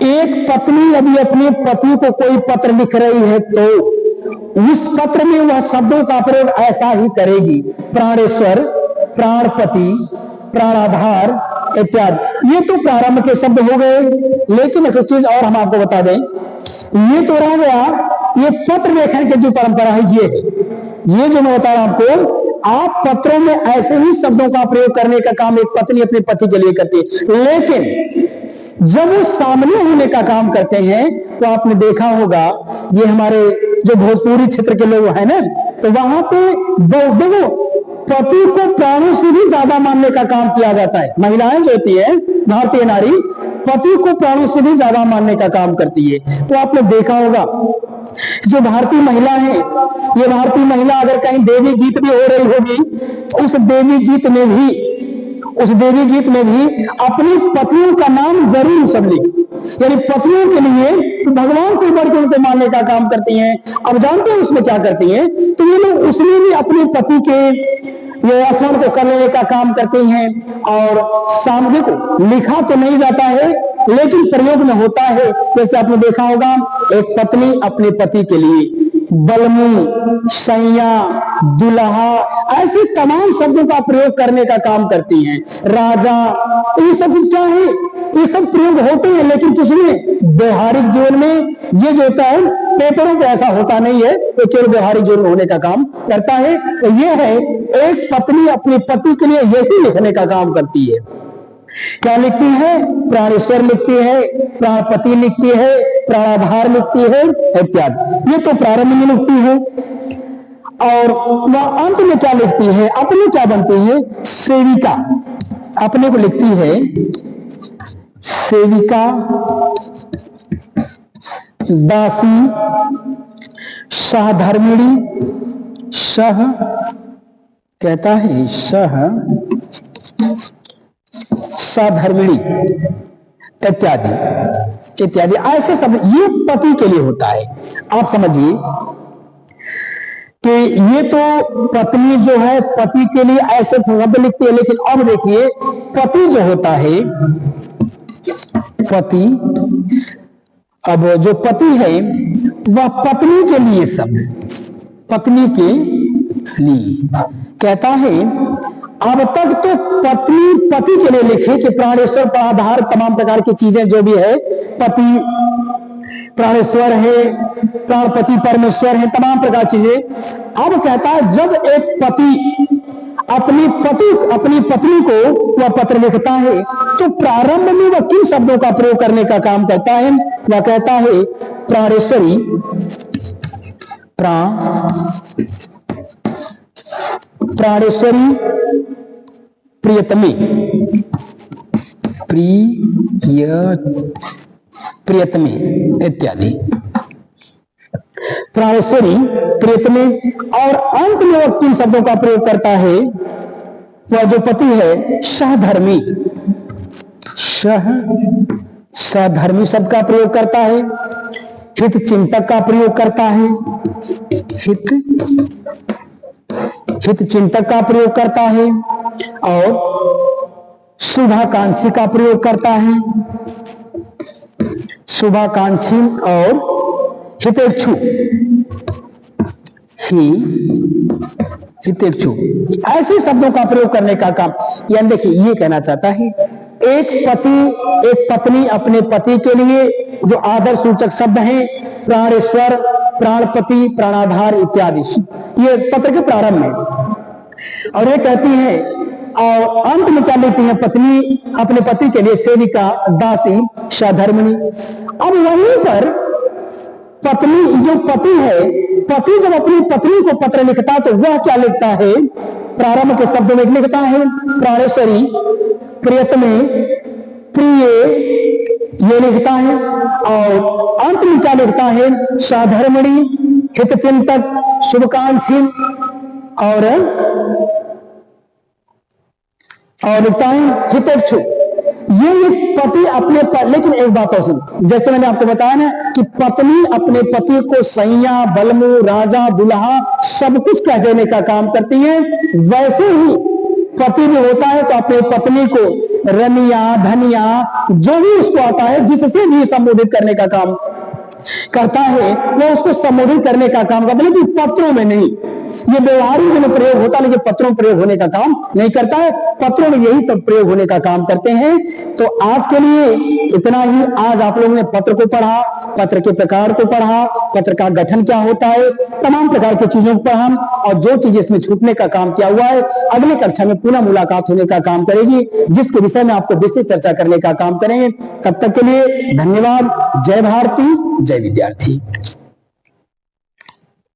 Speaker 1: एक पत्नी यदि अपने पति को कोई पत्र लिख रही है तो उस पत्र में वह शब्दों का प्रयोग ऐसा ही करेगी, प्राणेश्वर, प्राणपति, प्राणाधार इत्यादि। ये तो प्रारंभ के शब्द हो गए। लेकिन एक चीज और हम आपको बता दें, ये तो रह गया ये पत्र लेखन की जो परंपरा है, ये जो मैं बता रहा हूं आपको, आप पत्रों में ऐसे ही शब्दों का प्रयोग करने का काम एक पत्नी अपने पति के लिए करती है। लेकिन जब वो सामने होने का काम करते हैं तो आपने देखा होगा, ये हमारे जो भोजपुरी क्षेत्र के लोग हैं ना, तो वहां पे देखो पति को प्राणों से भी ज्यादा मानने का काम किया जाता है। महिलाएं जो होती है, भारतीय नारी, पति को प्राणों से भी ज्यादा मानने का काम करती है। तो आपने देखा होगा जो भारतीय महिला है, ये भारतीय महिला अगर कहीं देवी गीत भी हो रही होगी तो उस देवी गीत में भी अपनी पतियों का नाम जरूर सब लिख, यानी पतियों के लिए भगवान से बढ़कर उनको मानने का काम करती हैं। अब जानते हैं उसमें क्या करती हैं? तो ये लोग उसमें भी अपने पति के ये स्मरण को कर लेने का काम करते हैं। और सामने को लिखा तो नहीं जाता है लेकिन प्रयोग में होता है। जैसे आपने देखा होगा, एक पत्नी अपने पति के लिए बलमू, सैया, दुल्हा, ऐसे तमाम शब्दों का प्रयोग करने का काम करती हैं। राजा, तो ये सब क्या है? ये सब प्रयोग होते हैं, लेकिन किसमें? व्यवहारिक जीवन में। ये जो होता है पेपरों पे ऐसा होता नहीं है, ये केवल व्यवहारिक जीवन में होने का काम करता है। तो ये है, एक पत्नी अपने पति के लिए यही लिखने का काम करती है। क्या लिखती है? प्राणेश्वर लिखती है, प्राणपति लिखती है, प्राणाधार लिखती है इत्यादि। ये तो प्रारंभ में लिखती है। और वह अंत में क्या लिखती है, अपने क्या बनती है, सेविका, अपने को लिखती है सेविका, दासी, सहधर्मिणी, सह कहता है सहधर्मिणी इत्यादि इत्यादि, ऐसे सब ये पति के लिए होता है। आप समझिए कि ये तो पत्नी जो है पति के लिए ऐसे शब्द लिखती है, लेकिन अब देखिए पति जो होता है, पति, अब जो पति है वह पत्नी के लिए शब्द, पत्नी के लिए कहता है। अब तक तो पत्नी पति के लिए लिखे कि प्राणेश्वर पर आधार तमाम प्रकार की चीजें जो भी है, पति प्राणेश्वर है, प्राणपति परमेश्वर है, तमाम प्रकार चीजें। अब कहता है जब एक पति अपनी पत्नी को वह पत्र लिखता है तो प्रारंभ में वह किन शब्दों का प्रयोग करने का काम करता है, वह कहता है प्राणेश्वरी, प्राणेश्वरी, प्रियतमे, प्रियतमे इत्यादि, प्राणेश्वरी, प्रियतमे। और अंत में वह किन शब्दों का प्रयोग करता है, वह जो पति है सहधर्मी, सहधर्मी शब्द का प्रयोग करता है, हित चिंतक का प्रयोग करता है, हित चिंतक का प्रयोग करता है, और शुभाकांक्षी का प्रयोग करता है, शुभाकांक्षी और हितेक्षु, हितेक्षु, ऐसे शब्दों का प्रयोग करने का काम। यानी देखिए ये कहना चाहता है एक पत्नी अपने पति के लिए जो आदर सूचक शब्द हैं, प्राणेश्वर, प्राणपति, प्राणाधार इत्यादि, ये पत्र के प्रारंभ में। और ये कहती है, और अंत में क्या लेती है पत्नी अपने पति के लिए सेविका, दासी, सहधर्मिणी। अब वहीं पर पत्नी जो पति है, पति जब अपनी पत्नी को पत्र लिखता है तो वह क्या लिखता है, प्रारंभ के शब्द में लिखता है प्राणेश्वरी, प्रियतमे, प्रिय, ये लिखता है। और अंत में क्या लिखता है, सहधर्मिणी, हितचिंतक, शुभकांक्षी, और लिखता है हितेक्षु। ये पति अपने लेकिन एक बात और सुन, जैसे मैंने आपको बताया ना कि पत्नी अपने पति को सैया, बलमू, राजा, दुल्हा सब कुछ कह देने का काम करती है, वैसे ही पति भी होता है तो अपनी पत्नी को रनिया, धनिया, जो भी उसको आता है जिससे भी संबोधित करने का काम करता है, वह उसको संबोधित करने का काम करता है, लेकिन पत्रों में नहीं। ये व्यवहारिक जो प्रयोग होता है, लेकिन पत्रों में प्रयोग होने का काम नहीं करता है। पत्रों में यही सब प्रयोग होने का काम करते हैं। तो आज के लिए इतना ही। आज आप लोगों ने पत्र को पढ़ा, पत्र के प्रकार को पढ़ा, पत्र का गठन क्या होता है, तमाम प्रकार की चीजों को पढ़ा, और जो चीज इसमें छूटने का काम किया हुआ है अगली कक्षा में पुनः मुलाकात होने का काम करेगी, जिसके विषय में आपको विस्तृत चर्चा करने का काम करेंगे। तब तक के लिए धन्यवाद। जय भारती, जय विद्यार्थी।